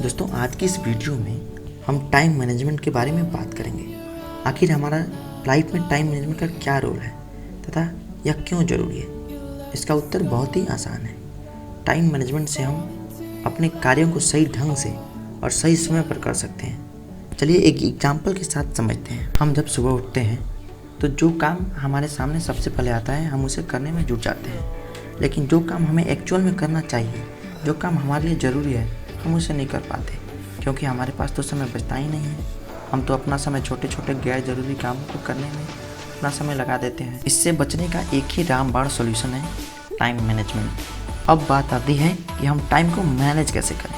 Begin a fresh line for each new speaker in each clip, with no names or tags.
दोस्तों आज की इस वीडियो में हम टाइम मैनेजमेंट के बारे में बात करेंगे। आखिर हमारा लाइफ में टाइम मैनेजमेंट का क्या रोल है तथा यह क्यों ज़रूरी है। इसका उत्तर बहुत ही आसान है। टाइम मैनेजमेंट से हम अपने कार्यों को सही ढंग से और सही समय पर कर सकते हैं। चलिए एक एग्जाम्पल के साथ समझते हैं। हम जब सुबह उठते हैं तो जो काम हमारे सामने सबसे पहले आता है हम उसे करने में जुट जाते हैं, लेकिन जो काम हमें एक्चुअल में करना चाहिए, जो काम हमारे लिए ज़रूरी है, हम उसे नहीं कर पाते क्योंकि हमारे पास तो समय बचता ही नहीं है। हम तो अपना समय छोटे छोटे गैर ज़रूरी कामों को करने में अपना समय लगा देते हैं। इससे बचने का एक ही रामबाण सॉल्यूशन है, टाइम मैनेजमेंट। अब बात आती है कि हम टाइम को मैनेज कैसे करें।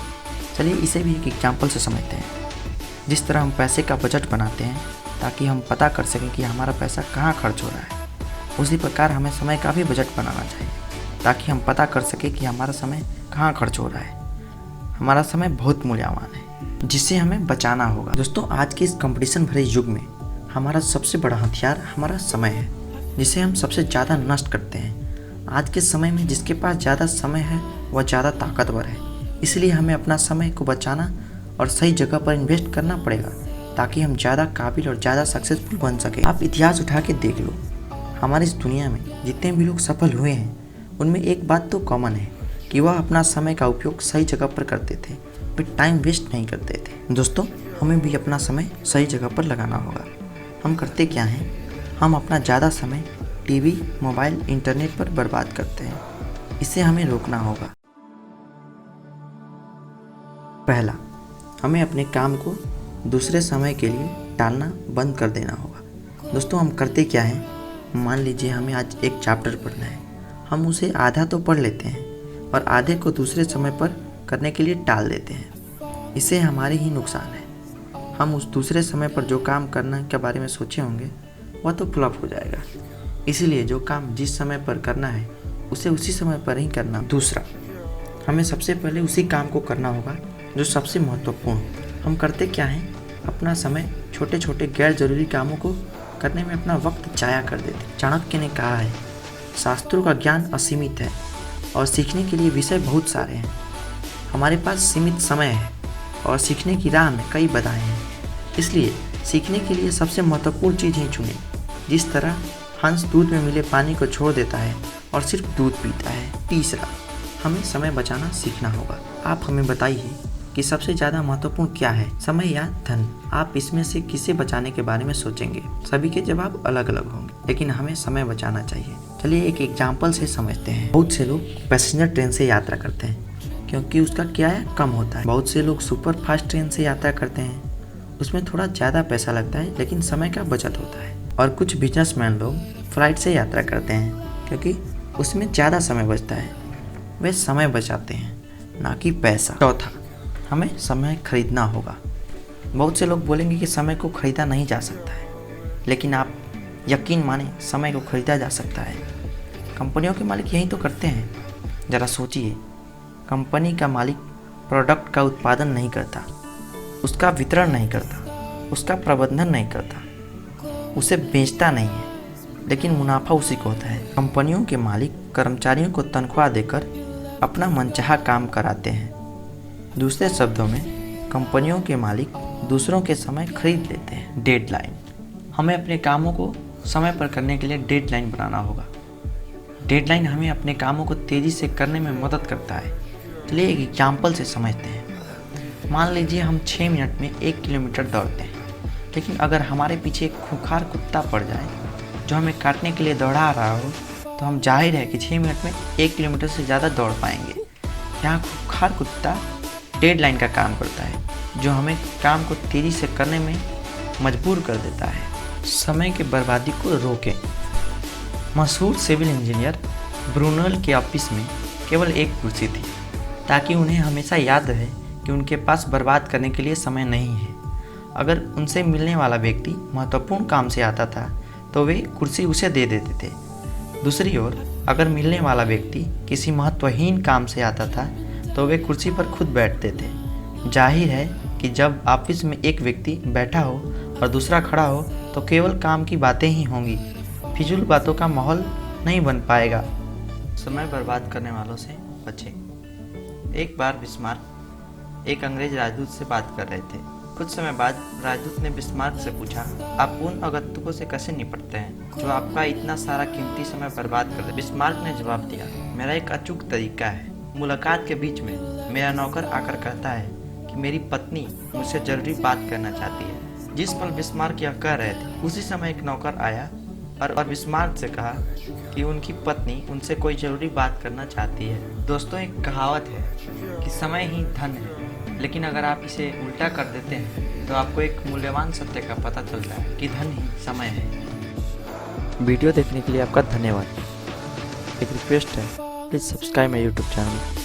चलिए इसे भी एक एग्जाम्पल से समझते हैं। जिस तरह हम पैसे का बजट बनाते हैं ताकि हम पता कर सकें कि हमारा पैसा कहाँ खर्च हो रहा है, उसी प्रकार हमें समय का भी बजट बनाना चाहिए ताकि हम पता कर सकें कि हमारा समय कहाँ खर्च हो रहा है। हमारा समय बहुत मूल्यवान है जिसे हमें बचाना होगा। दोस्तों आज के इस कंपटीशन भरे युग में हमारा सबसे बड़ा हथियार हमारा समय है, जिसे हम सबसे ज़्यादा नष्ट करते हैं। आज के समय में जिसके पास ज़्यादा समय है वह ज़्यादा ताकतवर है। इसलिए हमें अपना समय को बचाना और सही जगह पर इन्वेस्ट करना पड़ेगा ताकि हम ज़्यादा काबिल और ज़्यादा सक्सेसफुल बन सकें। आप इतिहास उठा के देख लो, हमारी इस दुनिया में जितने भी लोग सफल हुए हैं उनमें एक बात तो कॉमन है कि वह अपना समय का उपयोग सही जगह पर करते थे, वे टाइम वेस्ट नहीं करते थे। दोस्तों हमें भी अपना समय सही जगह पर लगाना होगा। हम करते क्या हैं, हम अपना ज़्यादा समय टीवी, मोबाइल, इंटरनेट पर बर्बाद करते हैं। इसे हमें रोकना होगा। पहला, हमें अपने काम को दूसरे समय के लिए टालना बंद कर देना होगा। दोस्तों हम करते क्या हैं, मान लीजिए हमें आज एक चैप्टर पढ़ना है, हम उसे आधा तो पढ़ लेते हैं और आधे को दूसरे समय पर करने के लिए टाल देते हैं। इससे हमारे ही नुकसान है। हम उस दूसरे समय पर जो काम करने के बारे में सोचे होंगे वह तो फ्लॉप हो जाएगा। इसीलिए जो काम जिस समय पर करना है उसे उसी समय पर ही करना। दूसरा, हमें सबसे पहले उसी काम को करना होगा जो सबसे महत्वपूर्ण हो। हम करते क्या हैं, अपना समय छोटे छोटे गैर जरूरी कामों को करने में अपना वक्त जाया कर देते। चाणक्य ने कहा है, शास्त्रों का ज्ञान असीमित है और सीखने के लिए विषय बहुत सारे हैं। हमारे पास सीमित समय है और सीखने की राह में कई बाधाएं हैं। इसलिए सीखने के लिए सबसे महत्वपूर्ण चीज़ ही चुनें। जिस तरह हंस दूध में मिले पानी को छोड़ देता है और सिर्फ दूध पीता है। तीसरा, हमें समय बचाना सीखना होगा। आप हमें बताइए कि सबसे ज़्यादा महत्वपूर्ण क्या है, समय या धन? आप इसमें से किसे बचाने के बारे में सोचेंगे? सभी के जवाब अलग अलग होंगे, लेकिन हमें समय बचाना चाहिए। चलिए एक एग्जाम्पल से समझते हैं। बहुत से लोग पैसेंजर ट्रेन से यात्रा करते हैं क्योंकि उसका किराया कम होता है। बहुत से लोग सुपर फास्ट ट्रेन से यात्रा करते हैं, उसमें थोड़ा ज़्यादा पैसा लगता है लेकिन समय का बचत होता है। और कुछ बिजनेसमैन लोग फ्लाइट से यात्रा करते हैं क्योंकि उसमें ज़्यादा समय बचता है। वे समय बचाते हैं, ना कि पैसा। चौथा, हमें समय खरीदना होगा। बहुत से लोग बोलेंगे कि समय को खरीदा नहीं जा सकता है, लेकिन आप यकीन माने समय को खरीदा जा सकता है। कंपनियों के मालिक यही तो करते हैं। ज़रा सोचिए, कंपनी का मालिक प्रोडक्ट का उत्पादन नहीं करता, उसका वितरण नहीं करता, उसका प्रबंधन नहीं करता, उसे बेचता नहीं है, लेकिन मुनाफा उसी को होता है। कंपनियों के मालिक कर्मचारियों को तनख्वाह देकर अपना मनचाहा काम कराते हैं। दूसरे शब्दों में, कंपनियों के मालिक दूसरों के समय खरीद लेते हैं। डेडलाइन, हमें अपने कामों को समय पर करने के लिए डेडलाइन बनाना होगा। डेडलाइन हमें अपने कामों को तेज़ी से करने में मदद करता है। चलिए एक एग्जाम्पल से समझते हैं। मान लीजिए हम 6 मिनट में 1 किलोमीटर दौड़ते हैं, लेकिन अगर हमारे पीछे एक खूंखार कुत्ता पड़ जाए जो हमें काटने के लिए दौड़ा रहा हो, तो हम जाहिर है कि 6 मिनट में 1 किलोमीटर से ज़्यादा दौड़ पाएंगे। यहाँ खूंखार कुत्ता डेडलाइन का काम करता है जो हमें काम को तेज़ी से करने में मजबूर कर देता है। समय के बर्बादी को रोकें। मशहूर सिविल इंजीनियर ब्रूनल के ऑफिस में केवल एक कुर्सी थी ताकि उन्हें हमेशा याद रहे कि उनके पास बर्बाद करने के लिए समय नहीं है। अगर उनसे मिलने वाला व्यक्ति महत्वपूर्ण काम से आता था तो वे कुर्सी उसे दे देते थे। दूसरी ओर अगर मिलने वाला व्यक्ति किसी महत्वहीन काम से आता था तो वे कुर्सी पर खुद बैठते थे। जाहिर है कि जब ऑफिस में एक व्यक्ति बैठा हो और दूसरा खड़ा हो तो केवल काम की बातें ही होंगी, फिजूल बातों का माहौल नहीं बन पाएगा। समय बर्बाद करने वालों से बचें। एक बार बिस्मार्क
एक अंग्रेज राजदूत से बात कर रहे थे। कुछ समय बाद राजदूत ने बिस्मार्क से पूछा, आप उन अगंतुकों से कैसे निपटते हैं जो आपका इतना सारा कीमती समय बर्बाद कर दे। बिस्मार्क ने जवाब दिया, मेरा एक अचूक तरीका है। मुलाकात के बीच में मेरा नौकर आकर कहता है कि मेरी पत्नी मुझसे जरूरी बात करना चाहती है। जिस पल बिस्मार्क यह कह रहे थे उसी समय एक नौकर आया और बिस्मार्क से कहा कि उनकी पत्नी उनसे कोई ज़रूरी बात करना चाहती है। दोस्तों, एक कहावत है कि समय ही धन है, लेकिन अगर आप इसे उल्टा कर देते हैं तो आपको एक मूल्यवान सत्य का पता चलता है कि धन ही समय है। वीडियो देखने के लिए आपका धन्यवाद। एक रिक्वेस्ट है, please subscribe my YouTube channel.